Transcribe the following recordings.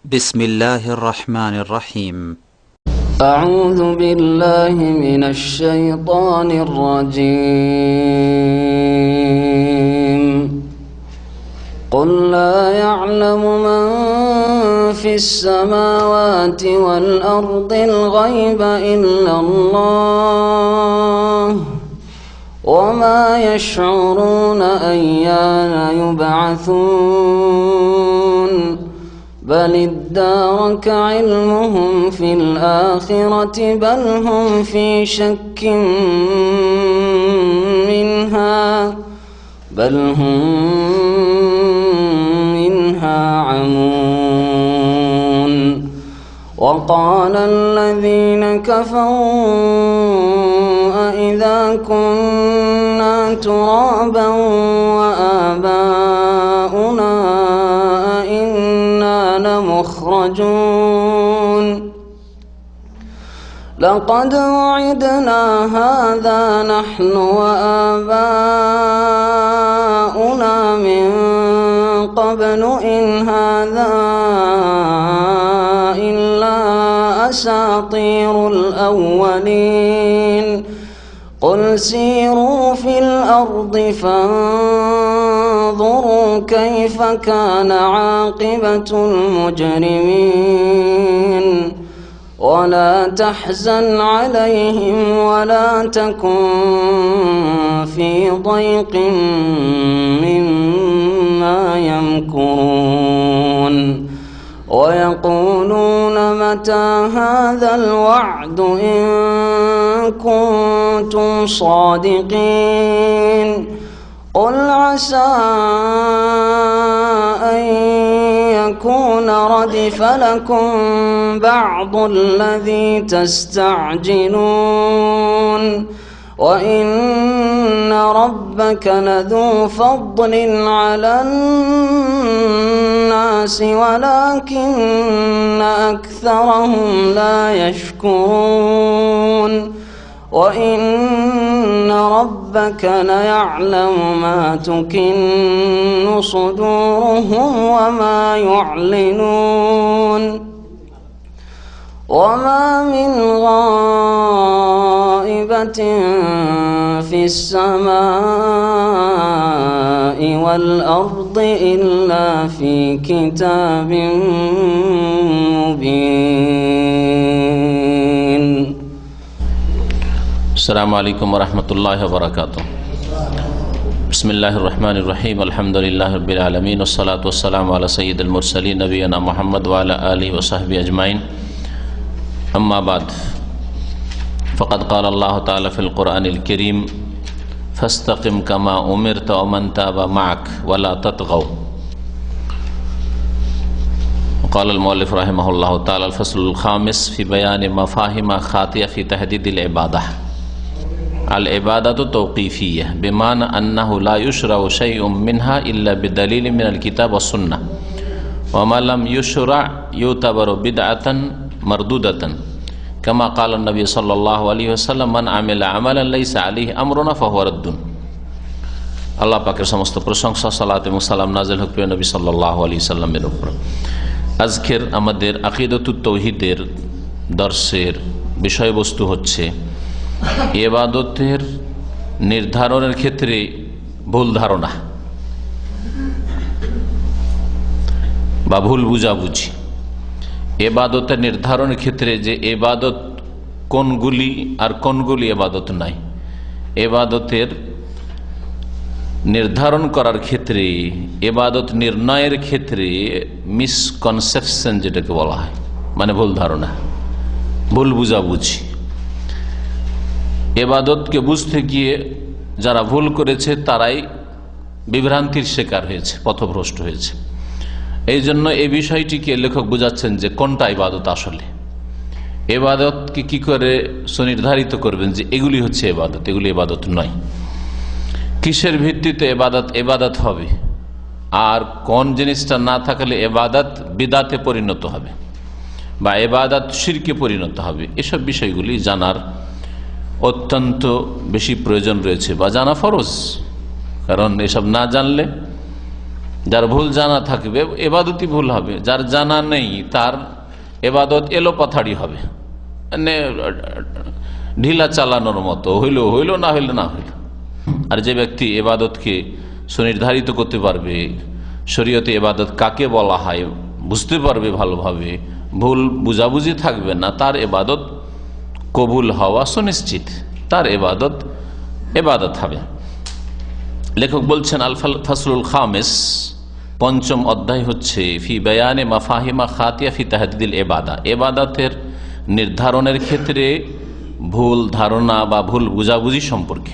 بسم الله الرحمن الرحيم. أعوذ بالله من الشيطان الرجيم. قل لا يعلم من في السماوات والأرض الغيب إلا الله وما يشعرون أيان يبعثون بل ادارك علمهم في الآخرة بل هم في شك منها عمون. وقال الذين كفروا أإذا كنا ترابا وآباؤنا أئنا لمخرجون لقد وعدنا هذا نحن وآباؤنا من قبل إن هذا إلا أساطير الأولين. قل سيروا في الأرض فانظروا كيف كان عاقبة المجرمين. ولا تحزن عليهم ولا تكن في ضيق مما يمكرون. ويقولون متى هذا الوعد إن كنتم صادقين. قل عسى أن يكون ردف لكم بعض الذي تستعجلون وإن ربك لذو فضل على الناس ولكن أكثرهم لا يشكرون. وإن ربك ليعلم ما تكن صدورهم وما يعلنون. وما من غائبة في السماء والأرض إلا في كتاب مبين. السلام عليكم ورحمة الله وبركاته. بسم الله الرحمن الرحيم. الحمد لله رب العالمين والصلاة والسلام على سيد المرسلين نبينا محمد وعلى آله وصحبه أجمعين. أما بعد فقد قال الله تعالى في القرآن الكريم فاستقم كما أمرت ومن تاب معك ولا تطغوا. وقال المؤلف رحمه الله تعالى الفصل الخامس في بيان مفاهيم خاطئة في تحديد العبادة. العبادة توقيفية بمعنى أنه لا يشرع شيء منها إلا بدليل من الكتاب والسنة وما لم يشرع يعتبر بدعة مردودة كما قال النبي صلى الله عليه وسلم من عمل عملا ليس عليه أمرنا فهو رد. আল্লাহ পাকের সমস্ত প্রশংসা সালাত এবং সালাম নাযিল হোক প্রিয় নবী সাল্লাল্লাহু আলাইহি সাল্লামের উপর। আজকের আমাদের আকীদাতুত তাওহীদের দর্শের বিষয়বস্তু হচ্ছে ইবাদতের নির্ধারণের ক্ষেত্রে ভুল ধারণা বা ভুল বুঝাবুঝি। ইবাদতের নির্ধারণের ক্ষেত্রে যে ইবাদত কোনগুলি আর কোনগুলি ইবাদত নাই, ইবাদতের নির্ধারণ করার ক্ষেত্রে, ইবাদত নির্ণয়ের ক্ষেত্রে মিসকনসেপশন যেটাকে বলা হয়, মানে ভুল ধারণা, ভুল বুঝাবুঝি। ইবাদতকে বুঝতে গিয়ে যারা ভুল করেছে তারাই বিভ্রান্তির শিকার হয়েছে, পথভ্রষ্ট হয়েছে। এই জন্য এই বিষয়টিকে লেখক বুঝাচ্ছেন যে কোনটা ইবাদত আসলে। ইবাদতকে কি করে সুনির্ধারিত করবেন যে এগুলি হচ্ছে ইবাদত, এগুলি ইবাদত নয়। কিসের ভিত্তিতে ইবাদত হবে আর কোন জিনিসটা না থাকলে ইবাদত বিদাতে পরিণত হবে বা ইবাদত শিরকে পরিণত হবে, এসব বিষয়গুলি জানার অত্যন্ত বেশি প্রয়োজন রয়েছে বা জানা ফরজ। কারণ এসব না জানলে যার ভুল জানা থাকবে এবাদতই ভুল হবে, যার জানা নেই তার এবাদত এলোপাথাড়ি হবে, মানে ঢিলা চালানোর মতো, হইল হইল, না হইল না হইল। আর যে ব্যক্তি এবাদতকে সুনির্ধারিত করতে পারবে, শরীয়তে এবাদত কাকে বলা হয় বুঝতে পারবে ভালোভাবে, ভুল বুঝাবুঝি থাকবে না, তার এবাদত কবুল হওয়া সুনিশ্চিত, তার এবাদত হবে। লেখক বলছেন আল ফাসলুল খামিস, পঞ্চম অধ্যায় হচ্ছে ফি বায়ানে মাফাহিমা খাতিয়া ফি তাহদিদিল ইবাদা, ইবাদতের নির্ধারণের ক্ষেত্রে ভুল ধারণা বা ভুল বুঝাবুঝি সম্পর্কে।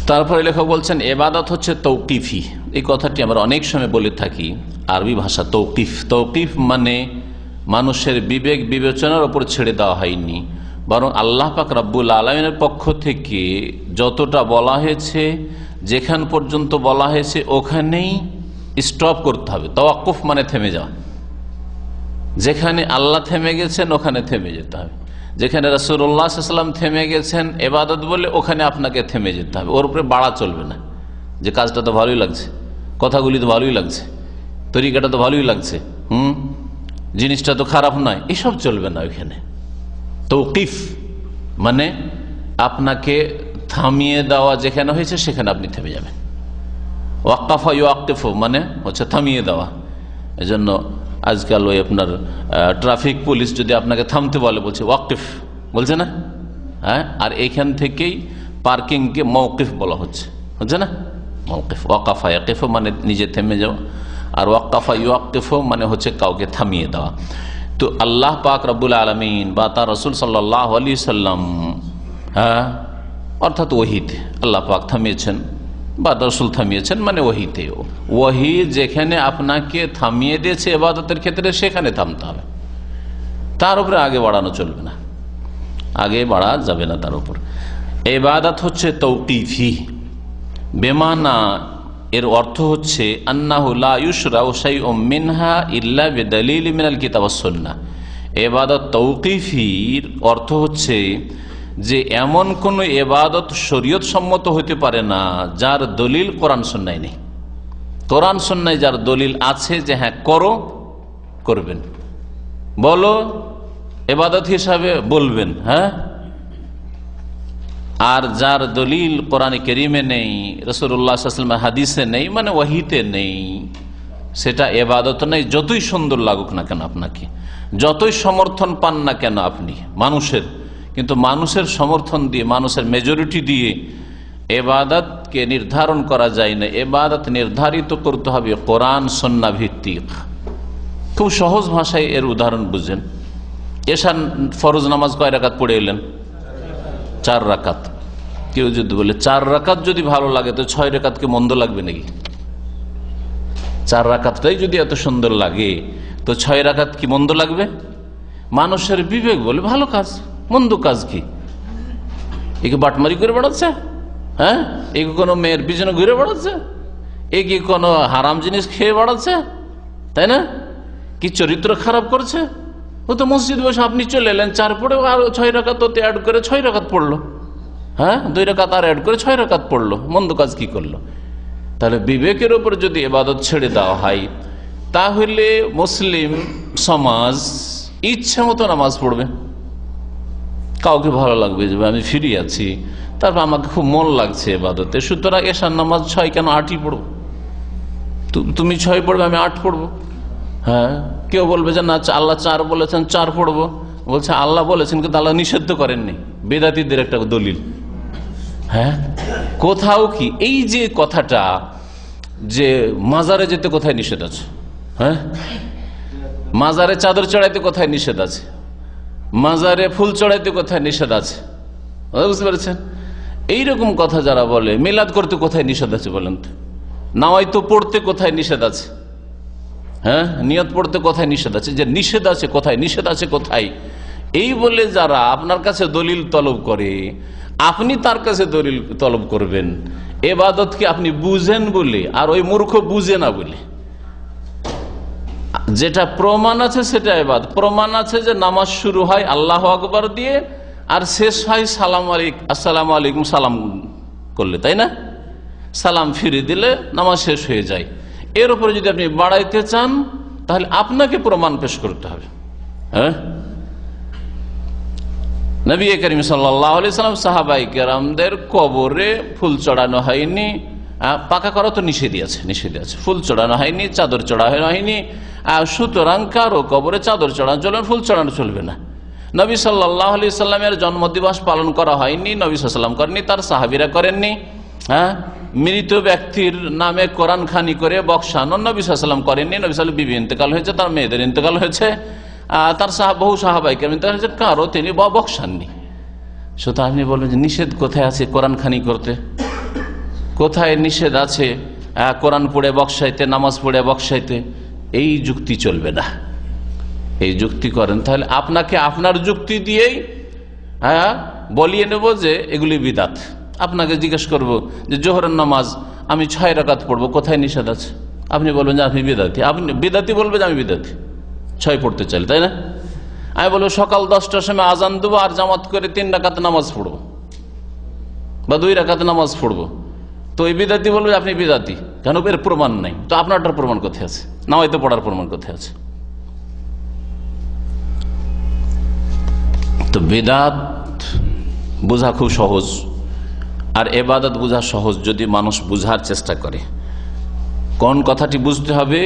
তারপরে লেখক বলছেন ইবাদত হচ্ছে তৌকিফি। এই কথাটি আমরা অনেক সময় বলে থাকি, আরবি ভাষা তৌকিফ। তৌকিফ মানে মানুষের বিবেক বিবেচনার উপর ছেড়ে দেওয়া হয়নি, বরং আল্লাহ পাক রব্বুল আলামিনের পক্ষ থেকে যতটা বলা হয়েছে, যেখান পর্যন্ত বলা হয়েছে ওখানেই স্টপ করতে হবে। তাওয়াক্কুফ মানে থেমে যাওয়া, যেখানে আল্লাহ থেমে গেছেন ওখানে থেমে যেতে হবে, যেখানে রাসূলুল্লাহ সাল্লাল্লাহু আলাইহি ওয়াসাল্লাম থেমে গেছেন ইবাদত বলে ওখানে আপনাকে থেমে যেতে হবে, ওর উপরে বাড়া চলবে না। যে কাজটা তো ভালোই লাগছে, কথাগুলি তো ভালোই লাগছে, তরিকাটা তো ভালোই লাগছে, জিনিসটা তো খারাপ নয়, এসব চলবে না ওইখানে। তৌকিফ মানে আপনাকে থামিয়ে দেওয়া, যেখানে হয়েছে সেখানে আপনি থেমে যাবেন। ওয়াক্কাফা ইউআক্কিফু মানে হচ্ছে থামিয়ে দেওয়া। এজন্য আজকাল ওই আপনার ট্রাফিক পুলিশ যদি আপনাকে থামতে বলে, বলছে ওয়াক্কিফ, বলছে না? হ্যাঁ, আর এইখান থেকেই পার্কিংকে মওকিফ বলা হচ্ছে না? মওকিফ। ওয়াকাফা ইয়াকিফু মানে নিজে থেমে যাওয়া, আর ওয়াক্কাফা ইউআক্কিফু মানে হচ্ছে কাউকে থামিয়ে দেওয়া। তো আল্লাহ পাক রব্বুল আলামিন বা তার রাসূল সাল্লাল্লাহু আলাইহি সাল্লাম, হ্যাঁ, অর্থাৎ ওহীতে আল্লাহ পাক থামিয়েছেন বা রাসূল থামিয়েছেন, মানে ওহীতে। ওহী যেখানে আপনাকে থামিয়ে দিয়েছে ইবাদতের ক্ষেত্রে, সেখানে থামতে হবে, তার উপরে আগে বাড়ানো চলবে না, আগে বাড়া যাবে না তার উপর। ইবাদত হচ্ছে তৌকিফি, বেমানা এর অর্থ হচ্ছে আন্নাহু লা ইউশরাউ শাইউম মিনহা ইল্লা বিদালিল মিনাল কিতাব ওয়াস সুন্নাহ। ইবাদত তৌকিফির অর্থ হচ্ছে যে এমন কোন ইবাদত শরীয়ত সম্মত হতে পারে না যার দলিল কোরআন সুন্নায় নেই। কোরআন সুন্নায় যার দলিল আছে যে হ্যাঁ করো, করবেন, বলো, ইবাদত হিসাবে বলবেন, হ্যাঁ, আর যার দলিল কোরআনে কারীমে নেই, রাসূলুল্লাহ সাল্লাল্লাহু আলাইহি ওয়াসাল্লামের হাদিসে নেই, মানে ওহীতে নেই, সেটা ইবাদত নেই। যতই সুন্দর লাগুক না কেন আপনাকে, যতই সমর্থন পান না কেন আপনি মানুষের, কিন্তু মানুষের সমর্থন দিয়ে, মানুষের মেজরিটি দিয়ে ইবাদতকে নির্ধারণ করা যায় না। ইবাদত নির্ধারিত করতে হবে কোরআন সুন্নাহ ভিত্তিক। খুব সহজ ভাষায় এর উদাহরণ বুঝেন। এশার ফরজ নামাজ কয় রাকাত পড়ে এলেন? 4 রাকাত। কেউ যদি বলে 4 রাকাত যদি ভালো লাগে, তো 6 রাকাতকে মন্দ লাগবে নাকি? 4 রাকাতটাই যদি এত সুন্দর লাগে, তো 6 রাকাত কি মন্দ লাগবে? মানুষের বিবেক বলে ভালো কাজ, মন্দ কাজ কি? একে বাটমারি করে বেড়াচ্ছে, হ্যাঁ, একে কোনো মেয়ের পিছনে ঘুরে বেড়াচ্ছে, একে কোনো হারাম জিনিস খেয়ে বেড়াচ্ছে, তাই না? কি চরিত্র খারাপ করছে? ও তো মসজিদ বসে, আপনি চলে এলেন 4 পড়ে, আর 6 রাকাত ওতে অ্যাড করে 6 রাকাত পড়লো, হ্যাঁ, 2 রাকাত আর অ্যাড করে 6 রাকাত পড়লো, মন্দ কাজ কি করলো? তাহলে বিবেকের উপর যদি ইবাদত ছেড়ে দেওয়া হয়, তাহলে মুসলিম সমাজ ইচ্ছা মতো নামাজ পড়বে। কাউকে ভালো লাগবে যে আমি ফিরে আছি, তারপর আমাকে খুব মন লাগছে ইবাদতে, সুতরাং এশার নামাজ 6 কেন 8ই পড়বো, তুমি 6 পড়বে, আমি 8 পড়বো। হ্যাঁ, কেউ বলবে যে না, আল্লাহ 4 বলেছেন, 4 পড়বো। বলছে আল্লাহ বলেছেন, কিন্তু আল্লাহ নিষিদ্ধ করেননি, বেদাতীদের একটা দলিল। হ্যাঁ, কোথাও কি এই যে কথাটা যে মাজারে যেতে কোথায় নিষেধ আছে? হ্যাঁ, মাজারে চাদর চড়াইতে কোথায় নিষেধ আছে? মাজারে ফুল চড়াইতে কোথায় নিষেধ আছে? বুঝতে পেরেছেন? এইরকম কথা যারা বলে, মিলাদ করতে কোথায় নিষেধ আছে বলেন তো? নাওয়াইতো পড়তে কোথায় নিষেধ আছে? হ্যাঁ, নিয়ত পড়তে কোথায় নিষেধ আছে? যে নিষেধ আছে কোথায়, নিষেধ আছে কোথায়, এই বলে যারা আপনার কাছে দলিল তলব করে, আপনি তার কাছে দলিল তলব করবেন ইবাদতকে আপনি বুঝেন বলে, আর ওই মূর্খ বুঝে না বলে। যেটা প্রমাণ আছে সেটা ইবাদত। প্রমাণ আছে যে নামাজ শুরু হয় আল্লাহু আকবার দিয়ে, আর শেষ হয় সালাম আলাইকুম, আসসালামু আলাইকুম সালাম করলে, তাই না? সালাম ফিরে দিলে নামাজ শেষ হয়ে যায়। এর উপরে যদি আপনি বাড়াইতে চান তাহলে আপনাকে প্রমাণ পেশ করতে হবে। হ্যাঁ, নবী করিম সাল্লাল্লাহু আলাইহি সাল্লাম সাহাবায়ে কেরামদের কবরে ফুল চড়ানো হয়নি, পাকা করা তো নিষেধ আছে, ফুল চড়ানো হয়নি, চাদর চড়ানো হয়নি, সুতরাং কারো কবরে চাদর চড়ানো চলবে, ফুল চড়ানো চলবে না। নবী সাল্লাল্লাহু আলাইহি সাল্লামের জন্মদিবস পালন করা হয়নি, নবী সাল্লাল্লাহু আলাইহি ওয়াসাল্লাম করেননি, তার সাহাবীরা করেননি। হ্যাঁ, মৃত ব্যক্তির নামে কোরআন খানি করে বক্সানো নবী সাল্লাল্লাহু আলাইহি ওয়াসাল্লাম করেননি। নবী সাল্লাল্লাহু আলাইহি ওয়াসাল্লাম বিবি ইন্তেকাল হয়েছে, তার মেয়েদের ইন্তেকাল হয়েছে, তার বহু সাহাবায়ে কেরাম ইন্তেকাল হয়েছে, কারো তিনি বক্সাননি। সুতরাং আপনি বলবেন যে নিষেধ কোথায় আছে কোরআন খানি করতে, কোথায় নিষেধ আছে কোরআন পড়ে বক্সাইতে, নামাজ পড়ে বক্সাইতে? এই যুক্তি চলবে না। এই যুক্তি করেন তাহলে আপনাকে আপনার যুক্তি দিয়েই বলিয়ে নেব যে এগুলি বিদাত। আপনাকে জিজ্ঞেস করব যে জোহরের নামাজ আমি 6 রাকাত পড়বো, কোথায় নিষেধ আছে? আপনি বলবেন যে আপনি বিদাতি। আপনি বিদাতি বলবেন যে আমি বিদাতি, 6 পড়তে চাই, তাই না? আমি বলবো সকাল 10টার সময় আজান দেবো আর জামাত করে 3 রাকাত নামাজ পড়বো বা 2 রাকাত নামাজ পড়বো, তো এই বিদাতি বলবে আপনি বিদাতি। কেন? এর প্রমাণ নাই। তো আপনারটার প্রমাণ কোথায় আছে? নামাইতে পড়ার প্রমাণ কোথায় আছে? তো বিদাত বোঝা খুব সহজ, আর এবাদত বোঝা সহজ যদি মানুষ বুঝার চেষ্টা করে। কোন কথাটি বুঝতে হবে?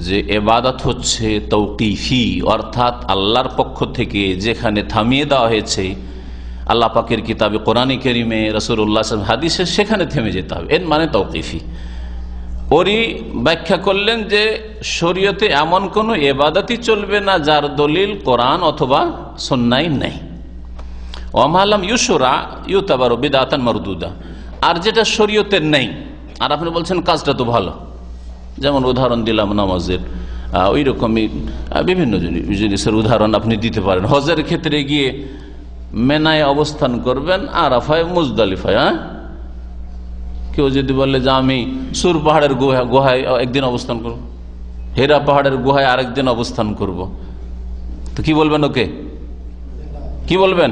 যে এবাদত হচ্ছে তৌকিফি, অর্থাৎ আল্লাহর পক্ষ থেকে যেখানে থামিয়ে দেওয়া হয়েছে আল্লাহ পাকের কিতাবে কোরআনে কারিমে, রাসূলুল্লাহ সাল্লাল্লাহু আলাইহি ওয়াসাল্লাম হাদিসে, সেখানে থেমে যেতে হবে। এর মানে তৌকিফি। ওরই ব্যাখ্যা করলেন যে শরীয়তে এমন কোন ইবাদতই চলবে না যার দলিল কোরআন অথবা সুন্নাহয় নেই। ওয়ামালাম ইউশরা ইউতাবারু বিদআতান মারদুদা, আর যেটা শরীয়তে নেই আর আপনি বলছেন কাজটা তো ভালো, যেমন উদাহরণ দিলাম নামাজের, ওই রকমই বিভিন্ন জিনিসের উদাহরণ আপনি দিতে পারেন। হজের ক্ষেত্রে গিয়ে মেনায় অবস্থান করবেন, আরাফায়, মুজদালিফায়। কেউ যদি বলে যে আমি সুর পাহাড়ের গুহায় একদিন অবস্থান করব, হেরা পাহাড়ের গুহায় আরেকদিন অবস্থান করব, তো কি বলবেন? ওকে কি বলবেন?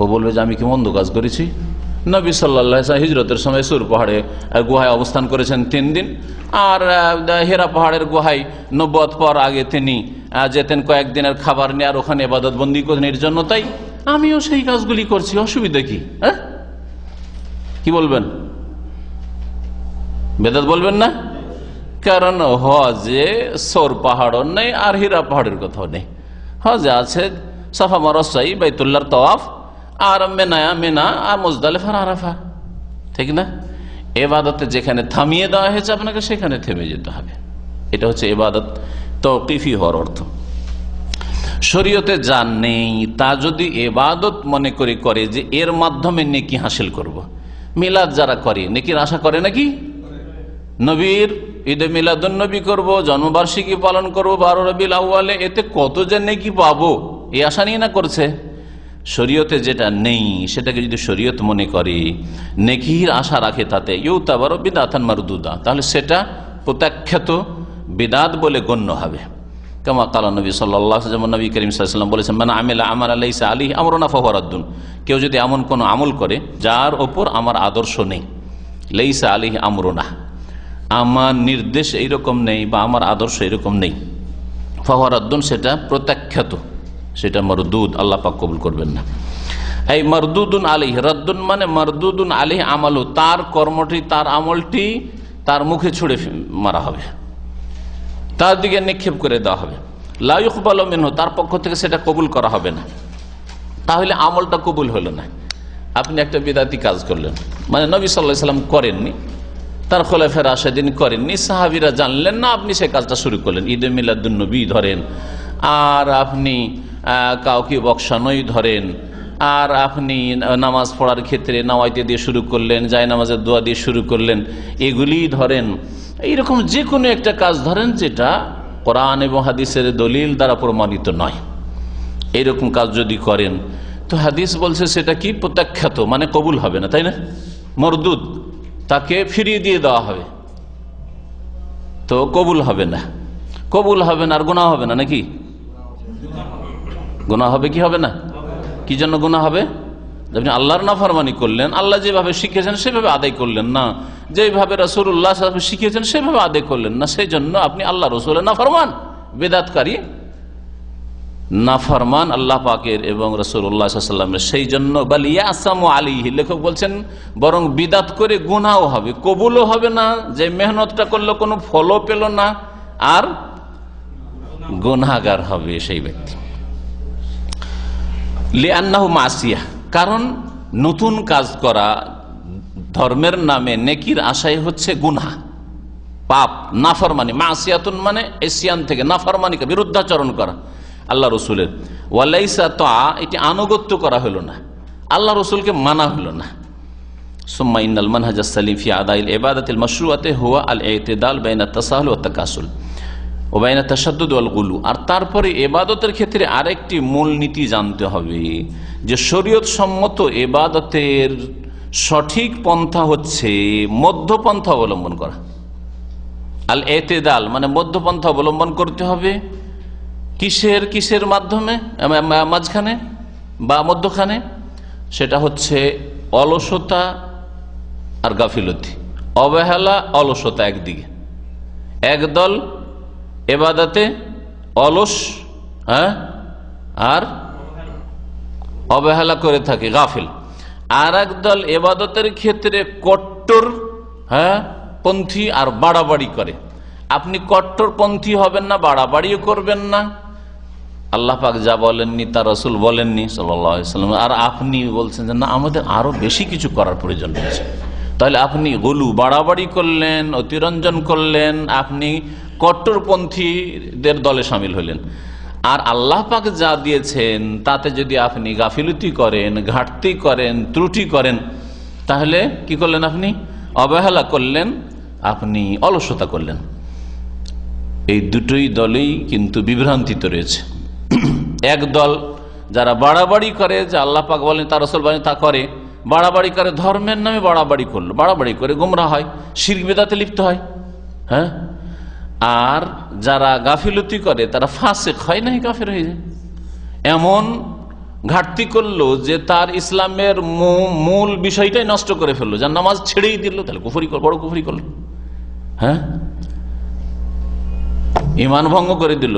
ও বলবে যে আমি কি মন্দ কাজ করেছি? নবী সাল্লাল্লাহু আলাইহি ওয়াসাল্লাম হিজরতের সময় সুর পাহাড়ে গুহায় অবস্থান করেছেন 3 দিন, আর হেরা পাহাড়ের গুহায় নবুয়ত পর আগে তিনি যেতেন কয়েকদিনের খাবার নিয়ে, আর ওখানে ইবাদত বন্দি করেন এর জন্য, তাই আমিও সেই কাজগুলি করছি, অসুবিধা কি? হ্যাঁ, কি বলবেন? বেদাত বলবেন না? কারণ হজে সৌর পাহাড়ও নেই আর হীরা পাহাড়ের কথাও নেই। হজে আছে সাফা মারওয়া সাই, বাইতুল্লাহর তাওয়াফ, আর মেনা আর মুজদালিফা, আরাফা, ঠিক না? ইবাদতে যেখানে থামিয়ে দেওয়া হয়েছে আপনাকে সেখানে থেমে যেতে হবে। এটা হচ্ছে ইবাদত তৌকিফি হওয়ার অর্থ। শরীয়তে যা নেই তা যদি ইবাদত মনে করে যে এর মাধ্যমে নেকি হাসিল করব। মিলাদ যারা করে নেকির আশা করে নাকি? নবীর ঈদে মিলাদুন নবী করব, জন্মবার্ষিকী পালন করব 12 রবিউল আউয়ালে, এতে কত যে নেকি পাবো এই আশা নিয়ে না করছে। শরীয়তে যেটা নেই সেটাকে যদি শরীয়ত মনে করে, নেকির আশা রাখে, তাতে ইউতাবারু বিদআতান মারদুদা, তাহলে সেটা প্রত্যাখ্যাত বিদআত বলে গণ্য হবে। কামা কালা নবী সাল্লাল্লাহু আলাইহি ওয়াসাল্লাম, নবী করিম সাল্লাল্লাহু আলাইহি ওয়াসাল্লাম বলেছেন, মান আমিলা আমালান লাইসা আলাইহি আমরুনা ফাহুয়া রাদ্দুন, কেউ যদি এমন কোন আমল করে যার ওপর আমার আদর্শ নেই, লাইসা আলাইহি আমরুনা, আমার নির্দেশ এইরকম নেই বা আমার আদর্শ এরকম নেই, ফাহুয়া রাদ্দুন, সেটা প্রত্যাখ্যাত, সেটা মারদুদ, আল্লাহ পাক কবুল করবেন না। এই মারদুদুন আলাইহি, রাদ্দুন মানে মারদুদুন আলাইহি আমালু, তার কর্মটি, তার আমলটি তার মুখে ছুঁড়ে মারা হবে, তার দিকে নিক্ষেপ করে দেওয়া হবে। লা ইউকবালু মিনহু, তার পক্ষ থেকে সেটা কবুল করা হবে না। তাহলে আমলটা কবুল হলো না। আপনি একটা বিদআতি কাজ করলেন, মানে নবী সাল্লাল্লাহু আলাইহি ওয়াসাল্লাম করেননি, তার খোলাফায়ে রাশেদিন করেননি, সাহাবীরা জানলেন না, আপনি সেই কাজটা শুরু করলেন। ঈদে মিলাদুন নবী ধরেন, আর আপনি কাউকে বক্সানোই ধরেন, আর আপনি নামাজ পড়ার ক্ষেত্রে নাওয়াইতে দিয়ে শুরু করলেন, যায় নামাজের দোয়া দিয়ে শুরু করলেন, এগুলি ধরেন। এইরকম যে কোনো একটা কাজ ধরেন যেটা কোরআন এবং হাদিসের দলিল দ্বারা প্রমাণিত নয়, এইরকম কাজ যদি করেন তো হাদিস বলছে সেটা কি? প্রত্যাখ্যাত, মানে কবুল হবে না, তাই না? মরদুদ, তাকে ফিরিয়ে দিয়ে দেওয়া হবে, তো কবুল হবে না। কবুল হবে না আর গুনাহ হবে না নাকি? গুনাহ হবে কি হবে না? কি জন্য গুনাহ হবে? আপনি আল্লাহর নাফরমানি করলেন, আল্লাহ যেভাবে শিখিয়েছেন সেভাবে আদায় করলেন না, যেভাবে রাসূলুল্লাহ সাল্লাল্লাহু আলাইহি ওয়াসাল্লাম শিখিয়েছেন সেভাবে আদায় করলেন না, সেই জন্য আপনি আল্লাহ রসুলের নাফরমান, বিদআতকারী, নাফরমান আল্লাহ পাকের এবং রাসূলুল্লাহ সাল্লাল্লাহু আলাইহি ওয়াসাল্লামের। সেই জন্য বাল ইয়াসামু আলাইহি, লেখক বলছেন বরং বিদআত করে গুনাহও হবে, কবুলও হবে না, যে মেহনতটা করলো কোনো ফলও পেল না, আর গুনাহগার হবে সেই ব্যক্তি। লিআন্নাহু মাসিয়া, কারণ নতুন কাজ করা ধর্মের নামে নেকির আশায় হচ্ছে গুনাহ, পাপ, নাফরমানি। মাসিয়াতুন মানে এসিয়ান থেকে নাফরমানি, বিরুদ্ধাচরণ করা আল্লাহ রসুলের। ওয়ালাইসা তা, এটি আনুগত্য করা হলো না, আল্লাহ রসুলকে মানা হলো না। সুম্মা ইন্নাল মানহাজ আস-সালিম ফি আদাইল ইবাদাতিল মাশরুআতি হুয়া আল ইতিদাল বাইনা আত-তাসাহুল ওয়াত তাকাসুল ও বাইনা আত-তাশাদ্দুদ ওয়াল গুলু। আর তারপরে ইবাদতের ক্ষেত্রে আরেকটি মূল নীতি জানতে হবে যে শরীয়ত সম্মত ইবাদতের সঠিক পন্থা হচ্ছে মধ্যপন্থা অবলম্বন করা। আল ইতিদাল মানে মধ্যপন্থা অবলম্বন করতে হবে। কিসের কিসের মাধ্যমে, মাঝখানে বা মধ্যখানে? সেটা হচ্ছে অলসতা আর গাফিলতি, অবহেলা, অলসতা একদিকে, একদল এবাদাতে অলস, আর অবহেলা করে থাকে, গাফিল। আর একদল এবাদতের ক্ষেত্রে কট্টর পন্থী আর বাড়াবাড়ি করে। আপনি কট্টরপন্থী হবেন না, বাড়াবাড়িও করবেন না, আল্লাহ পাক যা বলেননি তা রসুল বলেননি সাল্লাল্লাহু আলাইহি ওয়াসাল্লাম, আর আপনি বলছেন যে না, আমাদের আরো বেশি কিছু করার প্রয়োজন রয়েছে। তাহলে আপনি গুলু, বাড়াবাড়ি করলেন, অতিরঞ্জন করলেন, আপনি কট্টরপন্থীদের দলে সামিল হলেন। আর আল্লাহ পাক যা দিয়েছেন তাতে যদি আপনি গাফিলতি করেন, ঘাটতি করেন, ত্রুটি করেন, তাহলে কি করলেন? আপনি অবহেলা করলেন, আপনি অলসতা করলেন। এই দুটোই দলেই কিন্তু বিভ্রান্তিতে রয়েছে। এক দল যারা বাড়াবাড়ি করে, যে আল্লাহ পাক বলেন তার রাসূল বলেন তা করে, বাড়াবাড়ি করে, ধর্মের নামে বাড়াবাড়ি করলো, বাড়াবাড়ি করে গোমরাহ হয়, শিরক বিদআতে লিপ্ত হয়। আর যারা গাফিলতি করে তারা ফাসিক হয়, নাই কাফের হয়ে যায়। এমন ঘাটতি করলো যে তার ইসলামের মূল বিষয়টাই নষ্ট করে ফেললো, যার নামাজ ছেড়েই দিল, তাহলে কুফরি, বড় কুফরি করলো। ঈমান ভঙ্গ করে দিল।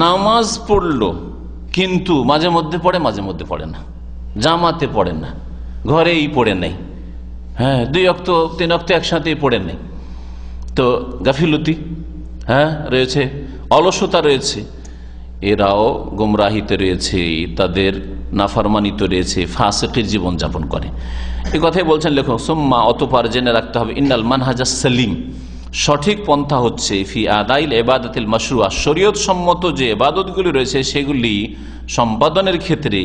নামাজ পড়লো কিন্তু মাঝে মধ্যে পড়ে, মাঝে মধ্যে পড়ে না, জামাতে পড়ে না, ঘরেই পড়ে নাই, 2 ওয়াক্ত 3 ওয়াক্ত একসাথেই পড়ে নাই। তো গাফিলতি রয়েছে, অলসতা রয়েছে, এরাও গুমরাহিতে রয়েছে, তাদের নাফরমানিতে রয়েছে, ফাসিকের জীবন যাপন করে। এই কথাই বলছেন লেখক। সুম্মা, অতঃপর জেনে রাখতে হবে, ইন্নাল মানহাজ আস-সালিম, সঠিক পন্থা হচ্ছে ফি আদাইল ইবাদাতিল মাশরুআ, শরীয়ত সম্মত যে ইবাদতগুলি রয়েছে সেগুলি সম্পাদনের ক্ষেত্রে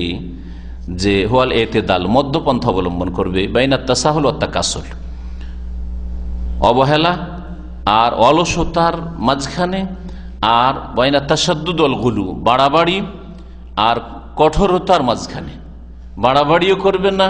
যে হুয়াল ইতিদাল, মধ্যপন্থা অবলম্বন করবে, বাইনা তাসাহুল ওয়াত তাকাসুল, অবহেলা আর অলসতার মাঝখানে, আর বাইনা তাশাদ্দুদ ওয়াল গুলু, বাড়াবাড়ি আর কঠোরতার মাঝখানে। বাড়াবাড়িও করবে না,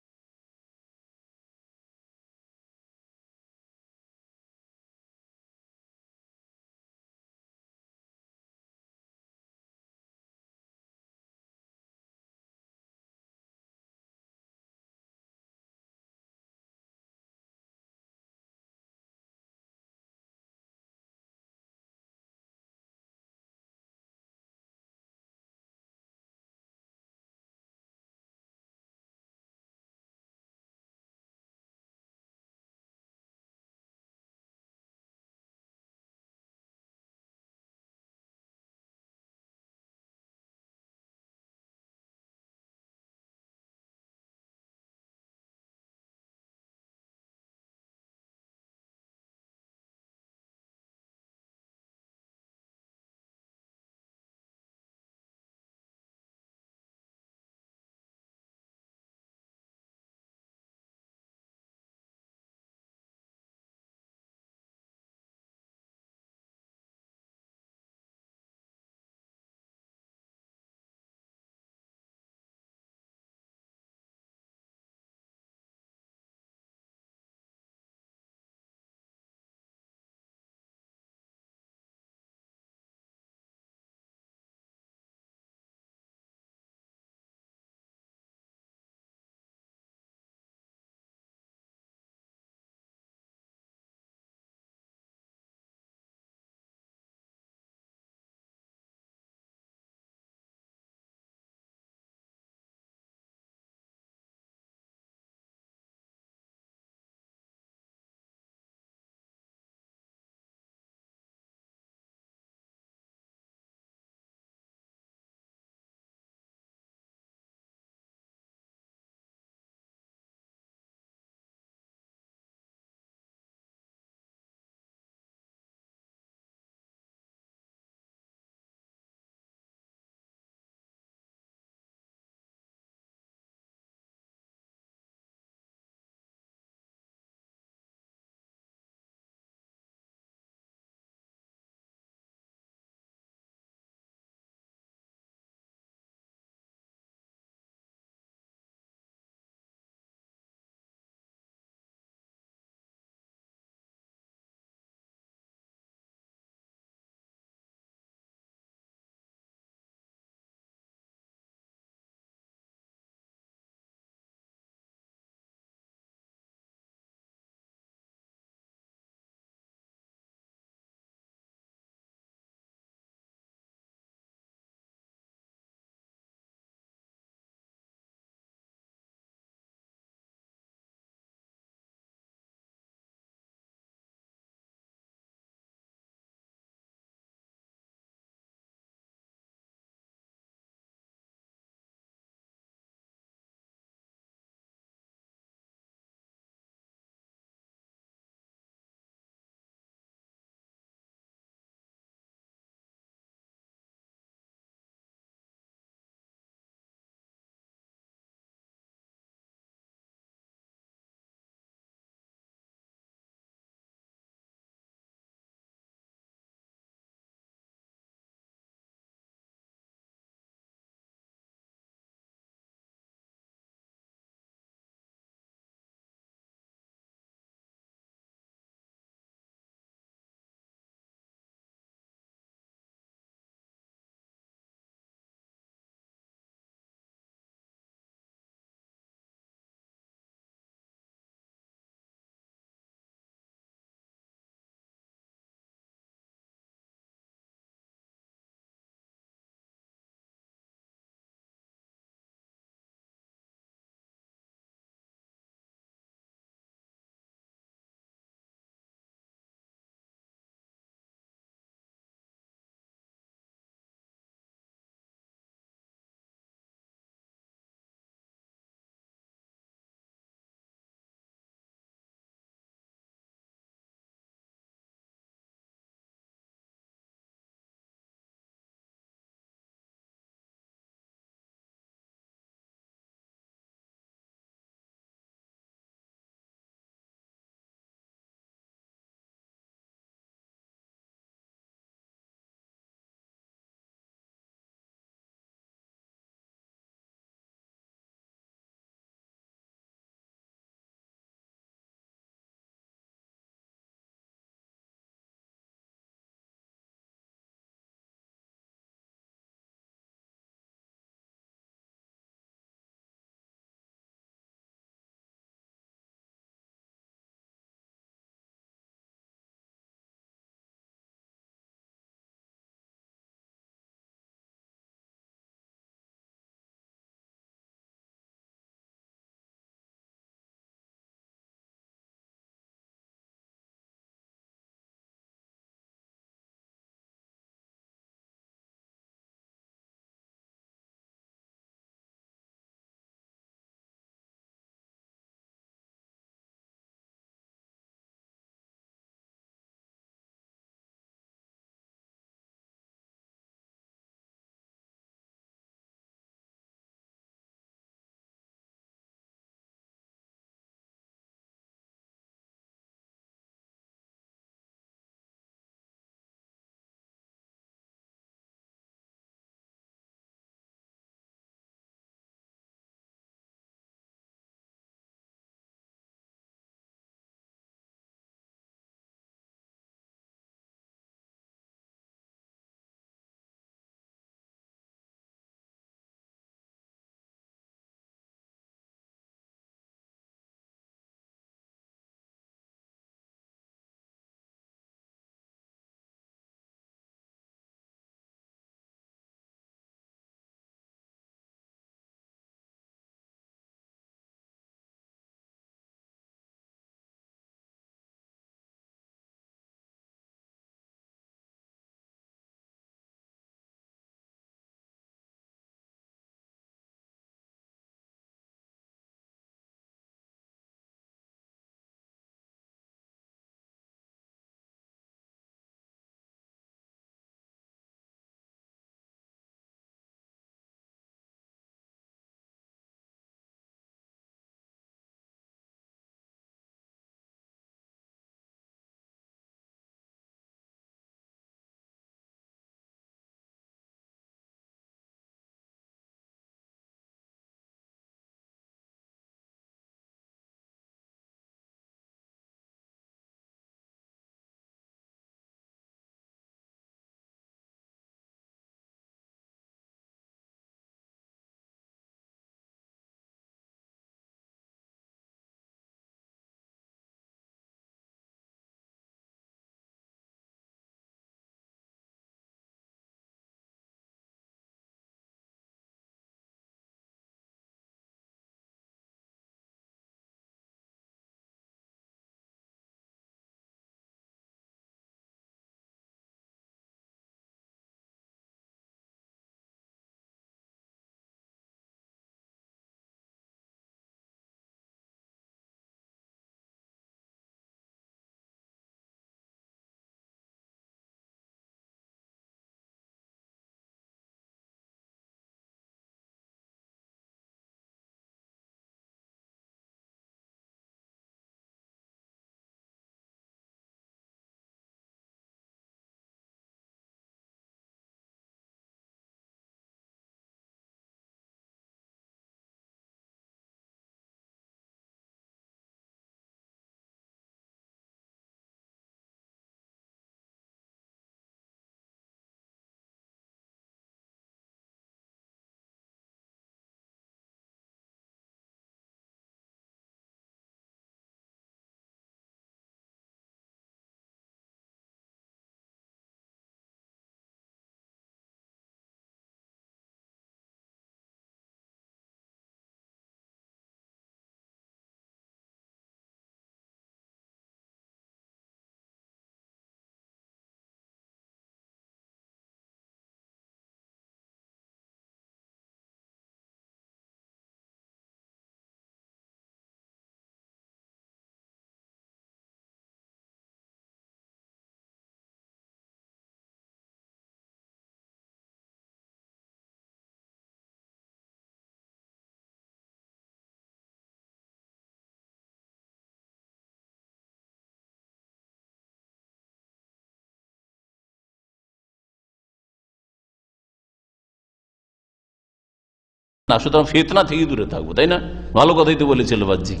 না, সুতরাং ফিতনা থেকে দূরে থাকবো, তাই না? ভালো কথাই তো বলেছিল বাহ্যিক।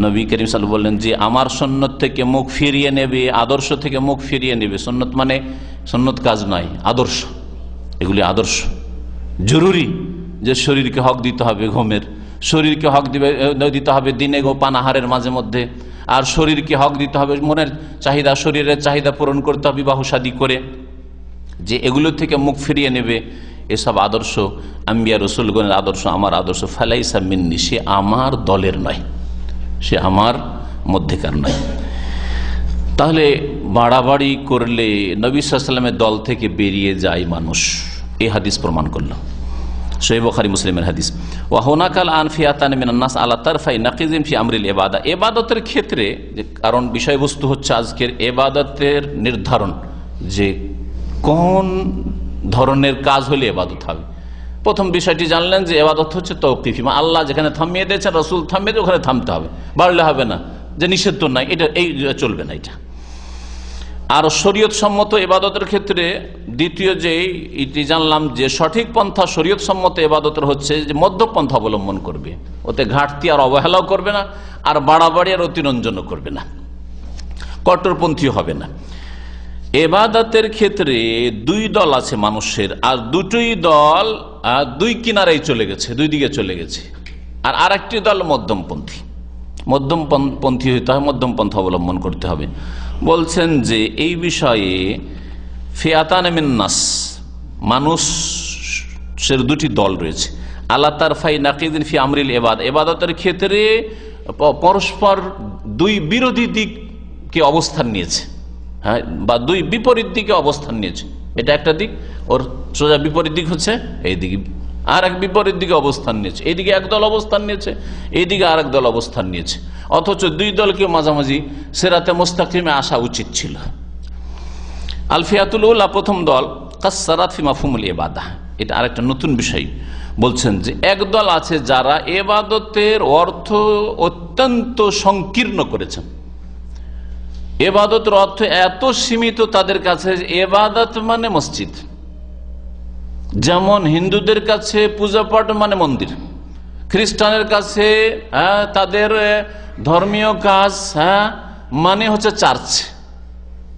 নবী করিম সাল্লাল্লাহু আলাইহি ওয়াসাল্লাম বললেন যে আমার সুন্নত থেকে মুখ ফিরিয়ে নেবে, আদর্শ থেকে মুখ ফিরিয়ে নেবে। সুন্নত মানে সুন্নত কাজ নয়, আদর্শ। এগুলি আদর্শ। জরুরি যে শরীরকে হক দিতে হবে ঘুমের, শরীরকে হক দিতে হবে দিনে পানাহারের মাঝে মধ্যে, আর শরীরকে হক দিতে হবে মনের চাহিদা, শরীরের চাহিদা পূরণ করতে হবে বিবাহ শাদী করে। যে এগুলো থেকে মুখ ফিরিয়ে নেবে, এসব আদর্শ আম্বিয়া রসুলগণের আদর্শ, আমার আদর্শ। ফালাইসা মিন্নি, সে আমার দলের নয়, সে আমার মধ্যেকার নয়। তাহলে বাড়াবাড়ি করলে নবী সাল্লাল্লাহু আলাইহি ওয়াসাল্লামের দল থেকে বেরিয়ে যায় মানুষ, এই হাদিস প্রমাণ করল। সহিহ বুখারী মুসলিমের হাদিস। ওয়া হুনাকাল আনফিয়াতান মিনান নাস আলা তারফাই নাকিজিন ফি আমরিল ইবাদা। ইবাদতের ক্ষেত্রে, কারণ বিষয়বস্তু হচ্ছে আজকের ইবাদতের নির্ধারণ, যে কোন ধরনের কাজ হলে ইবাদত হবে। প্রথম বিষয়টি জানলেন যে ইবাদত হচ্ছে তৌকিফি, আল্লাহ যেখানে থামিয়ে দিয়েছেন, রাসূল থামিয়ে দিয়ে ওখানে থামতে হবে, বাড়লে হবে না, যে নিষেধ তো নাই, এটা এই চলবে না এটা। আর শরীয়ত সম্মত ইবাদতের ক্ষেত্রে দ্বিতীয় যে এটি জানলাম যে সঠিক পন্থা শরীয়ত সম্মত ইবাদতের হচ্ছে যে মধ্যপন্থা অবলম্বন করবে, ওতে ঘাটতি আর অবহেলাও করবে না, আর বাড়াবাড়ি আর অতিরঞ্জনও করবে না, কট্টরপন্থী হবে না। ইবাদতের ক্ষেত্রে দুই দল আছে মানুষের, আর দুটোই দল দুই কিনারায় চলে গেছে, দুই দিকে চলে গেছে। আর আরেকটি দল মধ্যমপন্থী। মধ্যমপন্থী হইতে হয়, মধ্যম পন্থা অবলম্বন করতে হবে। বলছেন যে এই বিষয়ে ফিয়াতান মিন নাস, মানুষের দুটি দল রয়েছে। আল্লাহ তারফাই নাকিদিন ফি আমরিল ইবাদ, ইবাদতের ক্ষেত্রে পরস্পর দুই বিরোধী দিককে অবস্থান নিয়েছে, হ্যাঁ, বা দুই বিপরীত দিকে অবস্থান নিয়েছে। এটা একটা দিক, ওর সোজা বিপরীত দিক হচ্ছে এই দিকে, আর এক বিপরীত দিকে অবস্থান নিয়েছে। এইদিকে এক দল অবস্থান নিয়েছে, এইদিকে আর এক দল অবস্থান নিয়েছে, অথচ দুই দলকে মাঝামাঝি সিরাতে মুস্তাকিমে আসা উচিত ছিল। আল ফিয়াতুল উলা প্রথম দল, কাসসারাত ফি মাফহুমুল ইবাদাহ, এটা আরেকটা নতুন বিষয়। বলছেন যে এক দল আছে যারা ইবাদতের অর্থ অত্যন্ত সংকীর্ণ করেছেন। ইবাদতের অর্থ এত সীমিত তাদের কাছে, ইবাদত মানে মসজিদ। যেমন হিন্দুদের কাছে পূজা পাঠ মানে মন্দির, খ্রিস্টানের কাছে তাদের ধর্মীয় কাজ মানে হচ্ছে চার্চ,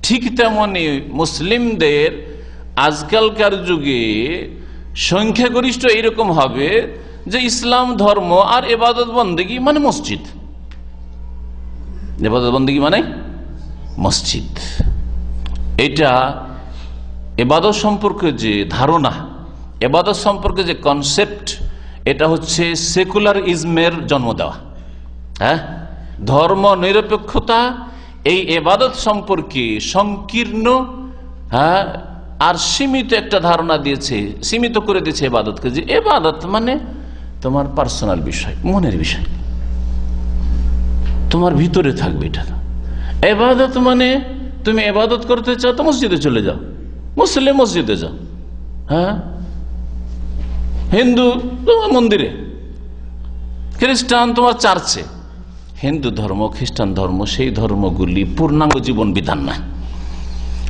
ঠিক তেমনি মুসলিমদের আজকালকার যুগে সংখ্যাগরিষ্ঠ এইরকম হবে যে ইসলাম ধর্ম আর ইবাদত বন্দেগী মানে মসজিদ, ইবাদত বন্দেগী মানে মসজিদ। এটা ইবাদত সম্পর্কে যে ধারণা, ইবাদত সম্পর্কে যে কনসেপ্ট, এটা হচ্ছে সেকুলার ইজমের জন্ম দেওয়া। হ্যাঁ, ধর্ম নিরপেক্ষতা এই ইবাদত সম্পর্কে সংকীর্ণ আর সীমিত একটা ধারণা দিয়েছে, সীমিত করে দিয়েছে ইবাদতকে, যে ইবাদত মানে তোমার পার্সোনাল বিষয়, মনের বিষয়, তোমার ভিতরে থাকবে। এটা ইবাদত মানে তুমি ইবাদত করতে চাও তো মসজিদে চলে যাও, মুসলিম মসজিদে যাও, হ্যাঁ, হিন্দু তোমার মন্দিরে, খ্রিস্টান তোমার চার্চে। হিন্দু ধর্ম, খ্রিস্টান ধর্ম, সেই ধর্মগুলি পূর্ণাঙ্গ জীবন বিধান না।